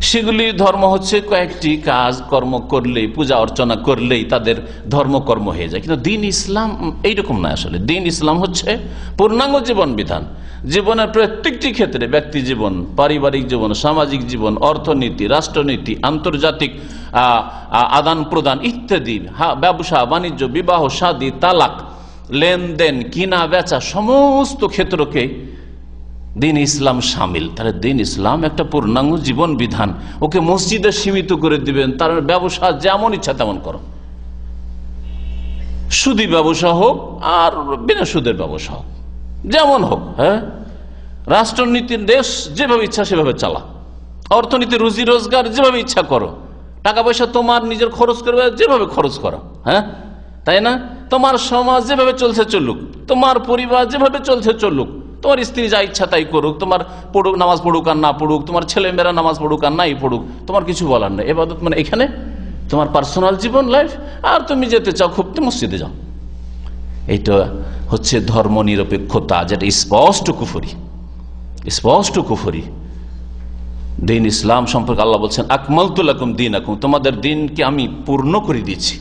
সেগুলি ধর্ম হচ্ছে কয়েকটি কাজ কর্ম করলেই, পূজা অর্চনা করলেই তাদের ধর্মকর্ম হয়ে যায়। কিন্তু দ্বীন ইসলাম এইরকম নয়। আসলে দ্বীন ইসলাম হচ্ছে পূর্ণাঙ্গ জীবন বিধান। জীবনের প্রত্যেকটি ক্ষেত্রে, ব্যক্তি জীবন, পারিবারিক জীবন, সামাজিক জীবন, অর্থনীতি, রাষ্ট্রনীতি, আন্তর্জাতিক আদান প্রদান ইত্যাদি, ব্যবসা বাণিজ্য, বিবাহ শাদী, তালাক, লেনদেন, কিনা বেচা, সমস্ত ক্ষেত্রকে দ্বীন ইসলাম শামিল। তাহলে দ্বীন ইসলাম একটা পূর্ণাঙ্গ জীবন বিধান। ওকে মসজিদে সীমিত করে দিবেন, তার ব্যবসা যেমন ইচ্ছা তেমন করো, সুদী ব্যবসা হোক আর বিনা সুদের ব্যবসা হোক, যেমন হোক, হ্যাঁ, রাষ্ট্রনীতির দেশ যেভাবে ইচ্ছা সেভাবে চালা, অর্থনীতি রুজি রোজগার যেভাবে ইচ্ছা করো, টাকা পয়সা তোমার নিজের খরচ করবে যেভাবে খরচ করো, হ্যাঁ, তাই না? তোমার সমাজ যেভাবে চলছে চলুক, তোমার পরিবার যেভাবে চলছে চলুক, তোমার স্ত্রী যা ইচ্ছা তাই করুক, তোমার পড়ুক, নামাজ পড়ুক আর না পড়ুক, তোমার ছেলেমেয়েরা নামাজ পড়ুক আর নাই পড়ুক, তোমার কিছু বলার নেই। ইবাদত মানে এখানে তোমার পার্সোনাল জীবন, লাইফ। আর তুমি যেতে চাও খুব, তুমি মসজিদে যাও। এইটা হচ্ছে ধর্ম নিরপেক্ষতা, যেটা স্পষ্ট কুফরি, স্পষ্ট কুফরি। দ্বীন ইসলাম সম্পর্কে আল্লাহ বলছেন আকমালতু লাকুম দীনাকুম, তোমাদের দিনকে আমি পূর্ণ করে দিয়েছি।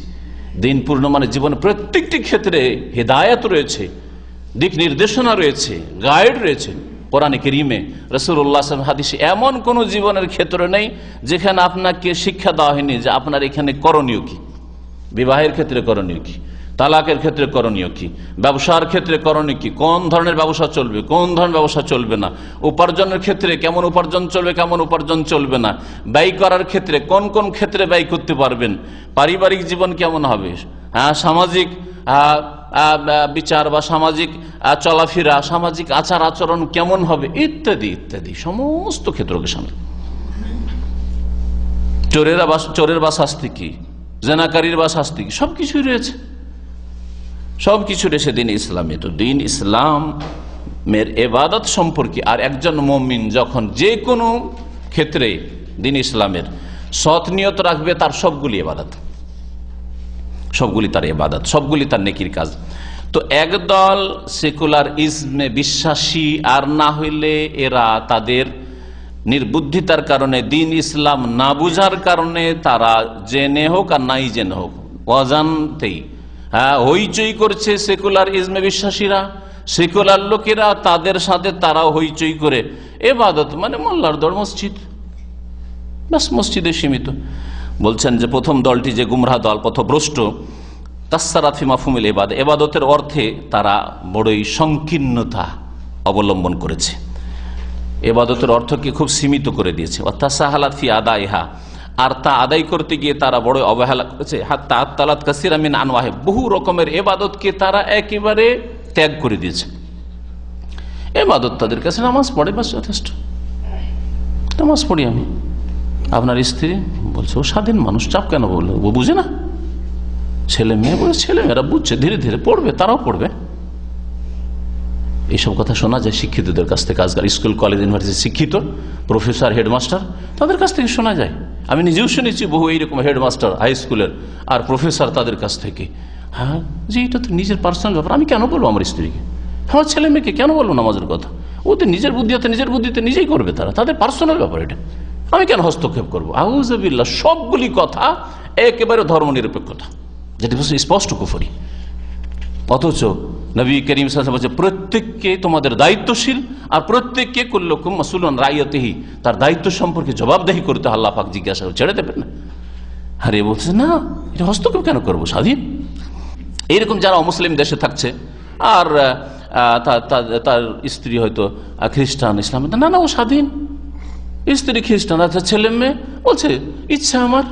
দিন পূর্ণ মানে জীবনে প্রত্যেকটি ক্ষেত্রে হেদায়েত রয়েছে, দিক নির্দেশনা রয়েছে, গাইড রয়েছে কোরআনে কারীমে, রাসূলুল্লাহ সাল্লাল্লাহু আলাইহি ওয়াসাল্লাম হাদিসে। এমন কোন জীবনের ক্ষেত্র নেই যেখানে আপনাকে শিক্ষা দেওয়া হয়নি যে আপনার এখানে করণীয় কি, বিবাহের ক্ষেত্রে করণীয় কি, তালাকের ক্ষেত্রে করণীয় কি, ব্যবসার ক্ষেত্রে করণীয় কি, কোন ধরনের ব্যবসা চলবে, কোন ধরনের ব্যবসা চলবে না, উপার্জনের ক্ষেত্রে কেমন উপার্জন চলবে, কেমন উপার্জন চলবে না, ব্যয় করার ক্ষেত্রে কোন কোন ক্ষেত্রে ব্যয় করতে পারবেন, পারিবারিক জীবন কেমন হবে, সামাজিক বিচার বা সামাজিক চলাফেরা, সামাজিক আচার আচরণ কেমন হবে, ইত্যাদি ইত্যাদি সমস্ত ক্ষেত্রকে সামনে। চোরের বা শাস্তি কি, জেনাকারীর বা শাস্তি কি, সবকিছুই রয়েছে, সবকিছু রয়েছে দিন ইসলামে। তো দিন ইসলামের ইবাদত সম্পর্কে আর একজন মুমিন যখন যে কোনো ক্ষেত্রে দিন ইসলামের সৎ নিয়ত রাখবে, তার সবগুলি ইবাদত, সবগুলি তার ইবাদত, সবগুলি তার নেকির কাজ। তো একদল সেকুলার ইসমে বিশ্বাসী আর না হইলে এরা তাদের নির্বুদ্ধিতার কারণে, দিন ইসলাম না বুঝার কারণে তারা জেনে হোক আর নাই জেনে হোক অজান্তেই হইচই করছে। সেকুলার ইসমে বিশ্বাসীরা, সেকুলার লোকেরা, তাদের সাথে তারাও হইচই করে ইবাদত মানে মোল্লার দর, মসজিদ, বাস মসজিদে সীমিত। বলছেন যে প্রথম দলটি যে গুমরাহ দল, পথভ্রষ্ট, তাসসারাত ফি মাফহুমিল ইবাদত, ইবাদতের অর্থে তারা বড়ই সংকীর্ণতা অবলম্বন করেছে, ইবাদতের অর্থকে খুব সীমিত করে দিয়েছে। ওয়াতাসাহালাত ফি আদাইহা, আর তা আদায় করতে গিয়ে তারা বড় অবহেলা করেছে। হাত্তা আত্তালাত কাসীরা মিন আনওয়াহি, বহু রকমের ইবাদতকে তারা একেবারে ত্যাগ করে দিয়েছে। ইবাদত তাদের কাছে নামাজ পড়ে, বাস যথেষ্ট, নামাজ পড়ি আমি। আপনার স্ত্রী বলছে ও স্বাধীন মানুষ, চাপ কেন বললো, ও বুঝে না। ছেলে মেয়ে বলে, ছেলে মেয়েরা বুঝছে, ধীরে ধীরে পড়বে, তারাও পড়বে। এইসব কথা শোনা যায় শিক্ষিতদের কাছ থেকে। আজকাল স্কুল, কলেজ, ইউনিভার্সিটি শিক্ষিত প্রফেসর, হেডমাস্টার, তাদের কাছ থেকে শোনা যায়। আমি নিজেও শুনেছি বহু এইরকম হেডমাস্টার হাই স্কুলের আর প্রফেসর তাদের কাছ থেকে, হ্যাঁ যে এটা তো নিজের পার্সোনাল ব্যাপার, আমি কেন বলবো আমার স্ত্রীকে, আমার ছেলে মেয়েকে কেন বলবো নামাজের কথা, ওদের নিজের বুদ্ধিতে নিজেই করবে, তাদের পার্সোনাল ব্যাপার, এটা আমি কেন হস্তক্ষেপ করবো। আউযুবিল্লাহ, সবগুলি কথা একেবারে ধর্মনিরপেক্ষতা, যেটি স্পষ্ট কুফরি। অথচ নবী করিম সাল্লাল্লাহু আলাইহি ওয়াসাল্লাম বলেছে প্রত্যেককে তোমাদের দায়িত্বশীল, আর প্রত্যেককে কুল্লুকুম মাসউলুন রাইয়াতিহি, তার দায়িত্ব সম্পর্কে জবাবদিহি করতে আল্লাহ পাক জিজ্ঞাসা ছেড়ে দেবেন না। আরে বলছে না, এটা হস্তক্ষেপ কেন করবো, স্বাধীন। এইরকম যারা অমুসলিম দেশে থাকছে আর তার স্ত্রী হয়তো খ্রিস্টান, ইসলাম, না ও স্বাধীন, স্ত্রী খ্রিস্টান, ছেলে মেয়ে বলছে ইচ্ছা আমার,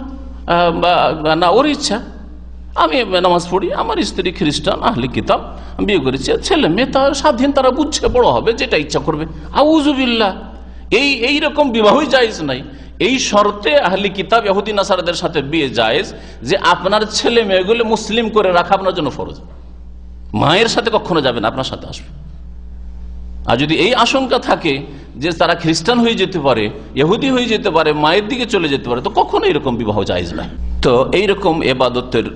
না ওর ইচ্ছা, আমি নামাজ পড়ি, আমার স্ত্রী খ্রিস্টান, আহলি কিতাব, বিয়ে করেছি, ছেলে মেয়ে তার স্বাধীন, তারা বুঝছে, বড় হবে, যেটা ইচ্ছা করবে। আউযুবিল্লাহ, এইরকম বিবাহই জায়েজ নাই। এই শর্তে আহলি কিতাব ইহুদি নাসারাদের সাথে বিয়ে জায়েজ যে আপনার ছেলে মেয়েগুলো মুসলিম করে রাখা আপনার জন্য ফরজ, মায়ের সাথে কখনো যাবে না, আপনার সাথে আসবে। আর যদি এই আশঙ্কা থাকে যে তারা খ্রিস্টান হয়ে যেতে পারে, ইহুদি হয়ে যেতে পারে, মায়ের দিকে চলে যেতে পারে, তো কখনো এরকম বিবাহ জায়েজ নাই। তো এইরকম ইবাদতের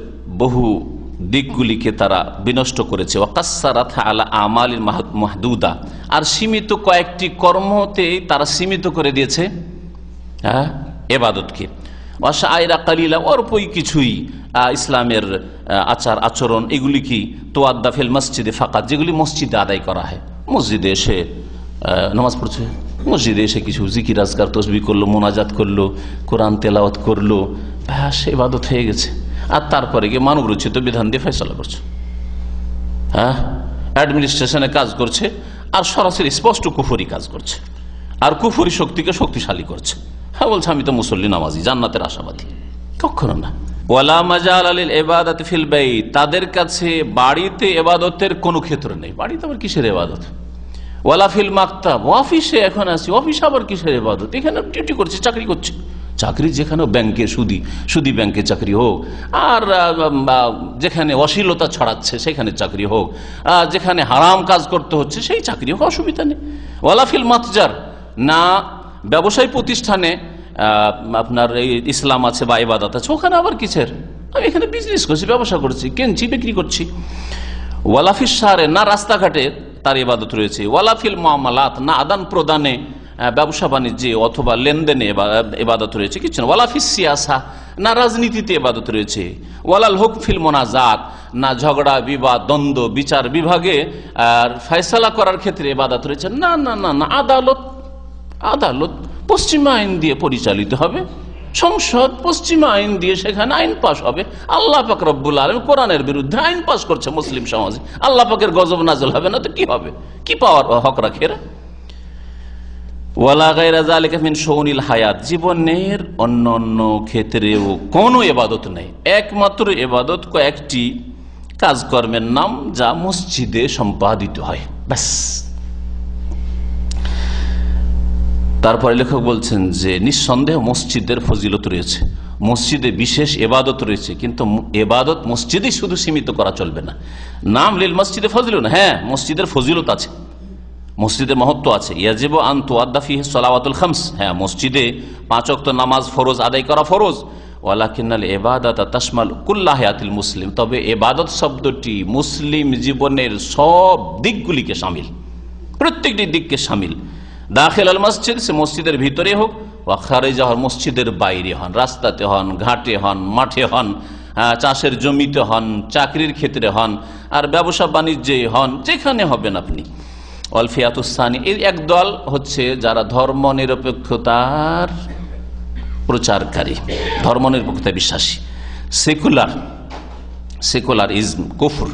বহু দিকগুলিকে তারা বিনষ্ট করেছে। ওয়াকাসসারাত আলা আমালিল মাহদুদা, আর সীমিত কয়েকটি কর্মতে তারা সীমিত করে দিয়েছে ইবাদতকে। ওয়াশাইরা কালিলা, অল্পই কিছুই ইসলামের আচার আচরণ, এগুলি কি তোয়াদ্দা ফিল মসজিদে ফাকাত, যেগুলি মসজিদে আদায় করা হয়। মসজিদে এসে নামাজ পড়ছে, মসজিদে এসে কিছু জিকির আজকার তসবিহ করলো, মোনাজাত করলো, কোরআন তেলাওয়াত করলো, ব্যাস ইবাদত হয়ে গেছে। আর তারপরে গিয়ে মানব রচিত বিধান দিয়ে ফয়সালা করছে, হ্যাঁ অ্যাডমিনিস্ট্রেশনে কাজ করছে, আর সরাসরি স্পষ্ট কুফরি কাজ করছে, আর কুফরি শক্তিকে শক্তিশালী করছে। হ্যাঁ বলছে আমি তো মুসল্লি, নামাজি, জান্নাতের আশাবাদী, কখনো না। ওয়ালা মাজাল লিল ইবাদাতি ফিল বাইত, তাদের কাছে বাড়িতে ইবাদতের কোনো ক্ষেত্র নেই। বাড়িতে আবার কিসের ইবাদত? ওয়ালা ফিল মাকতাব, অফিসে এখন আছি, অফিসে আবার কিসের ইবাদত? এখানে ডিউটি করছে, চাকরি করছে, চাকরি যেখানে ব্যাংকে সুদি ব্যাংকে চাকরি হোক, আর যেখানে অশ্লীলতা ছড়াচ্ছে সেখানে চাকরি হোক, যেখানে হারাম কাজ করতে হচ্ছে সেই চাকরি হোক, অসুবিধা নেই। ওয়ালা ফিল মাতজার, না ব্যবসায়ী প্রতিষ্ঠানে আপনার এই ইসলাম আছে বা ইবাদত আছে, ওখানে আবার কিসের? আমি এখানে বিজনেস করছি, ব্যবসা করছি, কিনছি, বিক্রি করছি। ওয়ালাফিস সারে, না রাস্তাঘাটে তার ইবাদত রয়েছে। ওয়ালাফিল মুআমালাত, না আদান প্রদানে ব্যবসা বাণিজ্যে অথবা লেনদেনে ইবাদত রয়েছে কিছু না। ওয়ালা ফিস সিয়াসা, না রাজনীতিতে ইবাদত রয়েছে। ওয়ালাল হুকম ফিল মুনাজাত, না ঝগড়া বিবাদ দ্বন্দ্ব বিচার বিভাগে আর ফয়সালা করার ক্ষেত্রে ইবাদত রয়েছে। না না না না, আদালত পশ্চিমা আইন দিয়ে পরিচালিত হবে, সংসদ পশ্চিমা আইন দিয়ে সেখানে আইন পাশ হবে। আল্লাহ পাক রব্বুল আলামিন কোরআনের বিরুদ্ধে আইন পাশ করছে মুসলিম সমাজে, আল্লাহ পাকের গজব নাজল হবে না তো কি হবে? কি পাওয়ার হক রাখে এরা? ওয়ালা গায়রা যালিকা মিন শুউনিল হায়াত, জীবনের অন্য অন্য ক্ষেত্রেও কোনো ইবাদত নেই, একমাত্র ইবাদত কয়েকটি কাজকর্মের নাম যা মসজিদে সম্পাদিত হয়, ব্যাস। তারপরে লেখক বলছেন যে নিঃসন্দেহ মসজিদের ফজিলত রয়েছে, মসজিদে বিশেষ ইবাদত রয়েছে, কিন্তু ইবাদত মসজিদে শুধু সীমিত করা চলবে না। নাম লিল মসজিদে ফজিলুন, হ্যাঁ মসজিদের ফজিলত আছে, মসজিদের মহত্ব আছে। ইয়াজিবু আন তুআদ্দা ফিহি সালাওয়াতুল খামস, হ্যাঁ মসজিদে 5 ওয়াক্ত নামাজ ফরজ আদায় করা ফরজ। ওয়ালাকিনাল ইবাদাতা তাশমাল কুল্লা হায়াতিল মুসলিম, তবে ইবাদত শব্দটি মুসলিম জীবনের সব দিকগুলিকে শামিল, প্রত্যেকটি দিককে শামিল। দাখিল আল মসজিদ, সে মসজিদের ভিতরে হোক, ওয়া খারিজা, মসজিদের বাইরে হন, রাস্তাতে হন, ঘাটে হন, মাঠে হন, চাষের জমিতে হন, চাকরির ক্ষেত্রে হন, আর ব্যবসা বাণিজ্যে হন, যেখানে হবেন আপনি। ওয়াল ফিয়াতুসানি, এই একদল হচ্ছে যারা ধর্ম নিরপেক্ষতার প্রচারকারী, ধর্ম নিরপেক্ষতা বিশ্বাসী, সেকুলারিজম কুফর।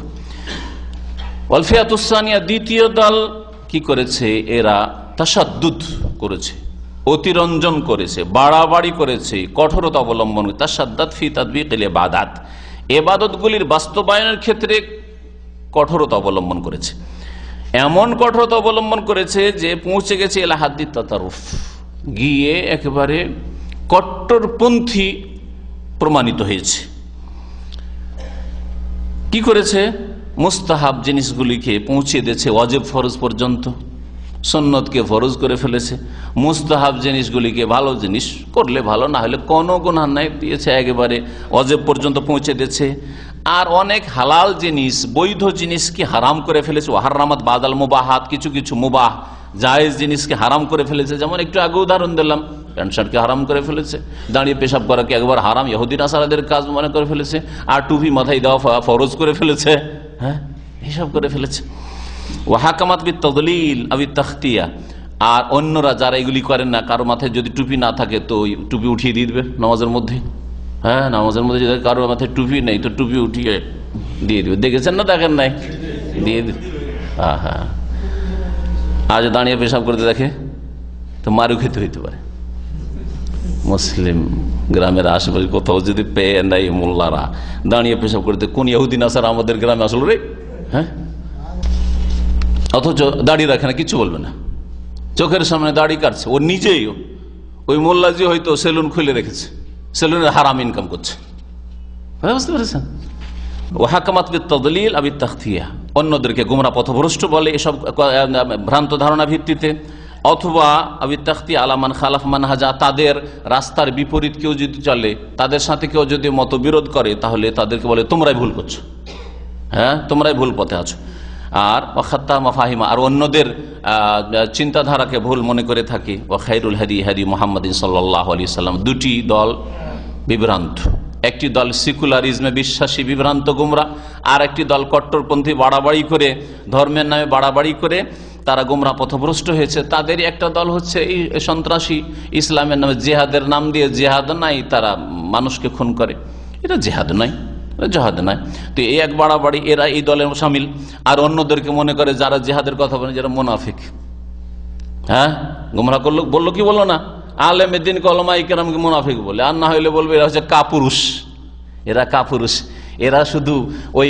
ওয়াল ফিয়াতুসানিয়া, দ্বিতীয় দল কি করেছে? এরা তাশাদ্দুদ করেছে, অতিরঞ্জন করেছে, বাড়াবাড়ি করেছে, কঠোরতা অবলম্বন, তাশাদ্দাদ ফি তাতবিকিল ইবাদাত, ইবাদতগুলির বাস্তবায়নের ক্ষেত্রে কঠোরতা অবলম্বন করেছে। এমন কঠোরতা অবলম্বন করেছে যে পৌঁছে গেছে ইলা হাদ্দিত তাতারুফ, গিয়ে একেবারে কট্টরপন্থী প্রমাণিত হয়েছে। কি করেছে? মুস্তাহাব জিনিসগুলিকে পৌঁছে দিয়েছে ওয়াজিব ফরজ পর্যন্ত, সুন্নতকে ফরজ করে ফেলেছে, মুস্তাহাব জিনিসগুলিকে ভালো জিনিস করলে ভালো, না হলে কোনো গুনাহ নাই দিয়েছে, একেবারে ওয়াজিব পর্যন্ত পৌঁছে দিয়েছে। আর অনেক হালাল জিনিস, বৈধ জিনিসকে হারাম করে ফেলেছে। হারামাত বাদাল মুবাহাত, কিছু কিছু মুবাহ জায়েজ জিনিসকে হারাম করে ফেলেছে। যেমন একটু আগে উদাহরণ দিলাম, প্যান্ট শার্টকে হারাম করে ফেলেছে, দাঁড়িয়ে পেশাব করাকে একবার হারাম ইহুদি নাসারাদের কাজ মনে করে ফেলেছে, আর টুপি মাথায় দেওয়া ফরজ করে ফেলেছে, হ্যাঁ হিসাব করে ফেলেছে। ওয়াহাকামাত বিত তাদলিল আবি তাখতিয়া, আর অন্যরা যারা এগুলি করেন না, কারো মাথায় যদি টুপি না থাকে তো টুপি উঠিয়ে দিয়ে দিবে নামাজের মধ্যে, হ্যাঁ নামাজের মধ্যে যদি কারোর মাথায় টুপি নেই তো টুপি উঠিয়ে দিয়ে দিবে। দেখেছেন না? দেখেন নাই? দিয়ে দিবে। হ্যাঁ হ্যাঁ, আজ দাঁড়িয়ে পেশাব করতে দেখে তো মারু খেতে হইতে পারে। মুসলিম গ্রামের আশেপাশে কোথাও যদি পেয়ে নেই মোল্লারা দাঁড়িয়ে পেশাব করতে, কোন ইহুদি নাসারা আমাদের গ্রামে আসলো রে, হ্যাঁ, অথচ দাড়ি রাখে না, কিছু বলবে না, চোখের সামনে দাড়ি কাটছে, ও নিজেই, ওই মোল্লাজি হয়তো সেলুন খুলে রেখেছে, সেলুনের হারাম ইনকাম করছে, বুঝতে পেরেছেন? ওয়াহাকামাত বিত তাদলিল আবি তাখতিয়া, অন্যদেরকে গোমরা পথভ্রষ্ট বলে এসব ভ্রান্ত ধারণা ভিত্তিতে, অথবা আবি তাখতিয়া আলামান খালাফ মানহাজা, তাদের রাস্তার বিপরীত কেউ যদি চলে, তাদের সাথে কেউ যদি মতবিরোধ করে, তাহলে তাদেরকে বলে তোমরাই ভুল করছো, হ্যাঁ তোমরাই ভুল পথে আছো। আর ওয়াখাত্তা মাফাহিমা, আর অন্যদের চিন্তাধারাকে ভুল মনে করে থাকে। ওয়া খায়রুল হাদি হাদি মুহাম্মাদিন সাল্লাল্লাহু আলাইহি সাল্লাম, দুটি দল বিভ্রান্ত, একটি দল সেকুলারিজমে বিশ্বাসী বিভ্রান্ত গুমরা, আর একটি দল কট্টরপন্থী বাড়াবাড়ি করে, ধর্মের নামে বাড়াবাড়ি করে তারা গুমরা পথভ্রষ্ট হয়েছে। তাদেরই একটা দল হচ্ছে এই সন্ত্রাসী, ইসলামের নামে জেহাদের নাম দিয়ে, জেহাদ নাই, তারা মানুষকে খুন করে, এটা জেহাদ নয়, জেহাদ নাই। তো এই এক বাড়াবাড়ি, এরা এই দলের শামিল। আর অন্যদেরকে মনে করে যারা জেহাদের কথা বলে যারা মুনাফিক, হ্যাঁ গুমরা করলো, বললো কি বললো না, আলেমে দিন কলমা ইকরামকে মুনাফিক বলে, আর না হইলে বলবে এরা হচ্ছে কাপুরুষ, এরা কাপুরুষ, এরা শুধু ওই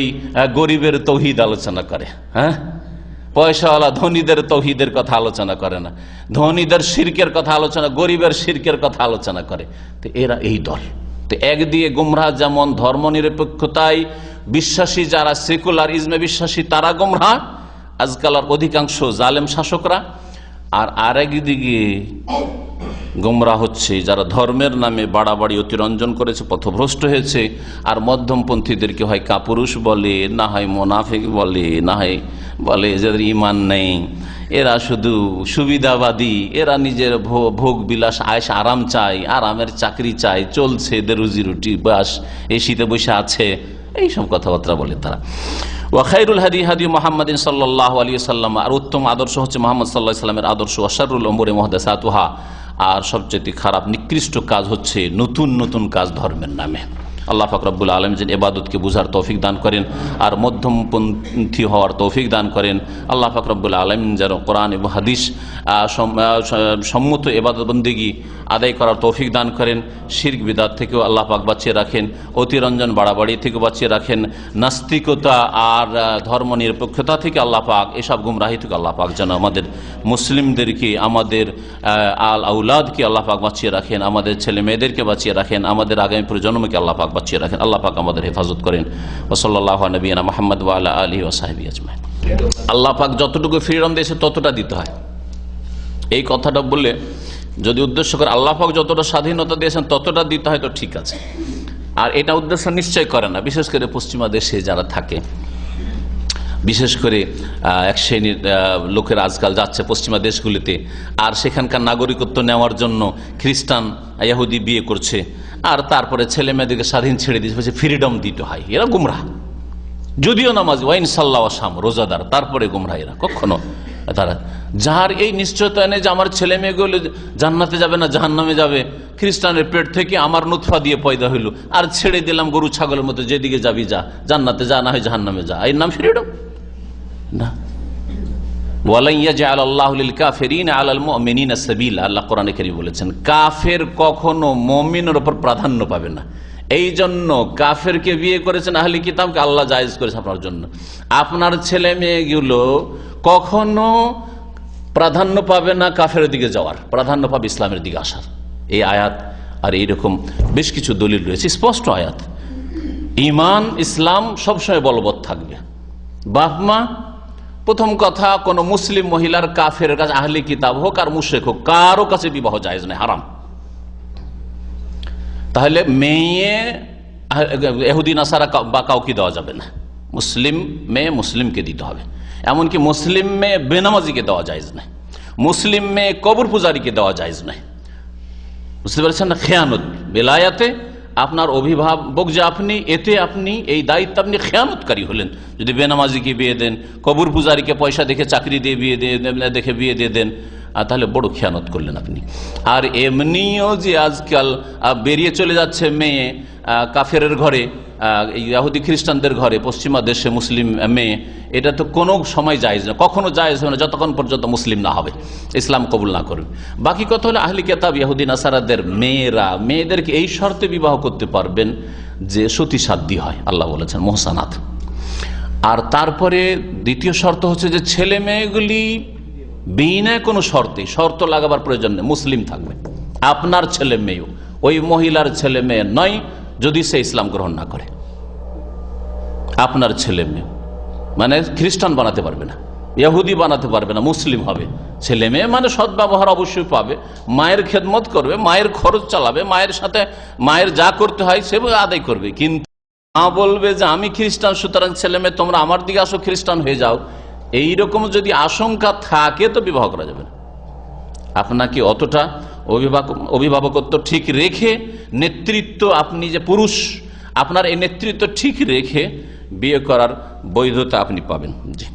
গরিবের তৌহিদ আলোচনা করে, হ্যাঁ পয়সাওয়ালা ধনীদের তৌহিদের কথা আলোচনা করে না, ধনীদের শিরকের কথা আলোচনা, গরিবের শিরকের কথা আলোচনা করে। তো এরা এই দল। তো একদিকে গুমরাহ যেমন ধর্ম নিরপেক্ষতায় বিশ্বাসী, যারা সেকুলারিজমে বিশ্বাসী তারা গুমরাহ, আজকাল অধিকাংশ জালেম শাসকরা। আর আরেকদিকে গুমরাহ হচ্ছে যারা ধর্মের নামে বাড়াবাড়ি অতিরঞ্জন করেছে, পথভ্রষ্ট হয়েছে। আর মধ্যমপন্থীদেরকে হয় কাপুরুষ বলে, না হয় মুনাফিক বলে, না হয় বলে যাদের ঈমান নেই, এরা শুধু সুবিধাবাদী, এরা নিজের ভোগ বিলাস আয়েশ আরাম চাই, আরামের চাকরি চাই, চলছে এদের রুজি রুটি, বাস এই শীতে বসে আছে, এইসব কথাবার্তা বলে তারা। ওয়া খায়রুল হাদি হাদি মুহাম্মাদিন সাল্লাল্লাহু আলাইহি ওয়াসাল্লাম, আর উত্তম আদর্শ হচ্ছে মুহাম্মদ সাল্লাল্লাহু আলাইহি ওয়াসাল্লামের আদর্শ। ওয়া শাররুল উমুরি মুহদাসাতুহা, আর সবচেয়ে খারাপ নিকৃষ্ট কাজ হচ্ছে নতুন নতুন কাজ ধর্মের নামে। আল্লাহ পাক রব্বুল আলামিন যেন ইবাদতকে বুঝার তৌফিক দান করেন আর মধ্যমপন্থী হওয়ার তৌফিক দান করেন। আল্লাহ পাক রব্বুল আলামিন যেন কোরআন এবং হাদিস সম্মত ইবাদত বন্দেগী আদায় করার তৌফিক দান করেন। শিরক বিদআত থেকেও আল্লাহ পাক বাঁচিয়ে রাখেন, অতিরঞ্জন বাড়াবাড়ি থেকেও বাঁচিয়ে রাখেন, নাস্তিকতা আর ধর্ম নিরপেক্ষতা থেকে আল্লাহ পাক, এসব গুমরাহি থেকে আল্লাহ পাক যেন আমাদের মুসলিমদেরকে, আমাদের আউলাদকে আল্লাহ পাক বাঁচিয়ে রাখেন, আমাদের ছেলে মেয়েদেরকে বাঁচিয়ে রাখেন, আমাদের আগামী প্রজন্মকে আল্লাহ পাক বাঁচিয়ে রাখেন। আল্লাহ পাক আমাদের হেফাজত করেন। ওয়া সাল্লাল্লাহু আলা নবিয়িনা মুহাম্মদ ওয়া আলা আলিহি ওয়া সাহবিহি আজমাইন। আল্লাহ পাক যতটুকু ফ্রিডম দিয়েছে ততটা দিতে হয়, এই কথাটা বললে যদি উদ্দেশ্য করে আল্লাহ পাক যতটা স্বাধীনতা দিয়েছেন ততটা দিতে হয় তো ঠিক আছে। আর এটা উদ্দেশ্য নিশ্চয় করে না, বিশেষ করে পশ্চিমা দেশে যারা থাকে, বিশেষ করে এক শ্রেণীর লোকের আজকাল যাচ্ছে পশ্চিমা দেশগুলিতে, আর সেখানকার নাগরিকত্ব নেওয়ার জন্য খ্রিস্টান ইহুদি বিয়ে করছে, আর তারপরে ছেলে মেয়েদেরকে স্বাধীন ছেড়ে দিচ্ছে, ফ্রিডম দিতে হয়। এরা গুমরাহ, যদিও নামাজি ওয়াইন সাল্লাহ আসাম রোজাদার, তারপরে গুমরাহ এরা। কখনো তারা যার এই নিশ্চয়তা নেই যে আমার ছেলে মেয়েগুলো জান্নাতে যাবে না জাহান্নামে যাবে, খ্রিস্টানের পেট থেকে আমার নুতফা দিয়ে পয়দা হইল, আর ছেড়ে দিলাম গরু ছাগলের মতো, যেদিকে যাবি যা, জান্নাতে যা, না হয় জাহান্নামে যা, এর নাম ফ্রিডম না। আল্লাহ কোরআনে কারীমে বলেছেন কাফের কখনো মুমিনের উপর প্রাধান্য পাবে না। এই জন্য কাফেরকে বিয়ে করেছেন আহলি কিতাবকে আল্লাহ জায়েজ করেছে আপনার জন্য। আপনার ছেলে মেয়েগুলো কখনো প্রাধান্য পাবে না কাফের দিকে যাওয়ার, প্রাধান্য পাবে ইসলামের দিকে আসার। এই আয়াত আর এইরকম বেশ কিছু দলিল রয়েছে, স্পষ্ট আয়াত। ঈমান ইসলাম সবসময় বলবৎ থাকবে। বাপ মা, প্রথম কথা, কোন মুসলিম মহিলার কাফের কাছে, আহলি কিতাব হোক আর মুশরিক হোক, কারো কাছে বিবাহ জায়েজ নয়, হারাম। তাহলে মেয়ে ইহুদি নাসারা বা কাউকে দেওয়া যাবে না, মুসলিম মেয়ে মুসলিমকে দিতে হবে। এমনকি মুসলিম মেয়ে বেনামাজিকে দেওয়া জায়েজ নয়, মুসলিম মেয়ে কবর পূজারীকে দেওয়া জায়েজ নয়। বুঝতে পারছেন না? খেয়ানত বেলায়াতে আপনার অভিভাবক যে আপনি, এতে আপনি এই দায়িত্ব আপনি খেয়ানতকারী হলেন যদি বেনামাজিকে বিয়ে দেন, কবর পূজারীকে পয়সা দেখে চাকরি দিয়ে বিয়ে দেখে বিয়ে দিয়ে দেন, তাহলে বড় খেয়ানত করলেন আপনি। আর এমনিও যে আজকাল বেরিয়ে চলে যাচ্ছে মেয়ে কাফেরের ঘরে, ইহুদি খ্রিস্টানদের ঘরে, পশ্চিমা দেশে মুসলিম মেয়ে, এটা তো কোনো সময় জায়েজ না, কখনো জায়েজ হবে না যতক্ষণ পর্যন্ত মুসলিম না হবে, ইসলাম কবুল না করবে। বাকি কথা হলো আহলি কিতাব ইহুদি নাসারাদের মেয়েরা, মেয়েদেরকে এই শর্তে বিবাহ করতে পারবেন যে সতী সাধ্য হয়, আল্লাহ বলেছেন মুহসানাত। আর তারপরে দ্বিতীয় শর্ত হচ্ছে যে ছেলে মেয়েগুলি বিনা কোনো শর্ত লাগাবার প্রয়োজন নেই, মুসলিম থাকবে। আপনার ছেলে মেয়েও ওই মহিলার ছেলে মেয়ে নয় যদি সে ইসলাম গ্রহণ না করে। আপনার ছেলে মেয়ে মানে খ্রিস্টান বানাতে পারবে না, ইহুদি বানাতে পারবে না, মুসলিম হবে। ছেলে মেয়ে মানে সদ্ব্যবহার অবশ্যই পাবে, মায়ের খেদমত করবে, মায়ের খরচ চালাবে, মায়ের সাথে মায়ের যা করতে হয় সে আদায় করবে। কিন্তু মা বলবে যে আমি খ্রিস্টান, সুতরাং ছেলে মেয়ে তোমরা আমার দিকে আসো, খ্রিস্টান হয়ে যাও, এইরকম যদি আশঙ্কা থাকে তো বিবাহ করা যাবে না। আপনাকে অতটা অভিভাবকত্ব ঠিক রেখে, নেতৃত্ব, আপনি যে পুরুষ, আপনার এই নেতৃত্ব ঠিক রেখে বিয়ে করার বৈধতা আপনি পাবেন। জি।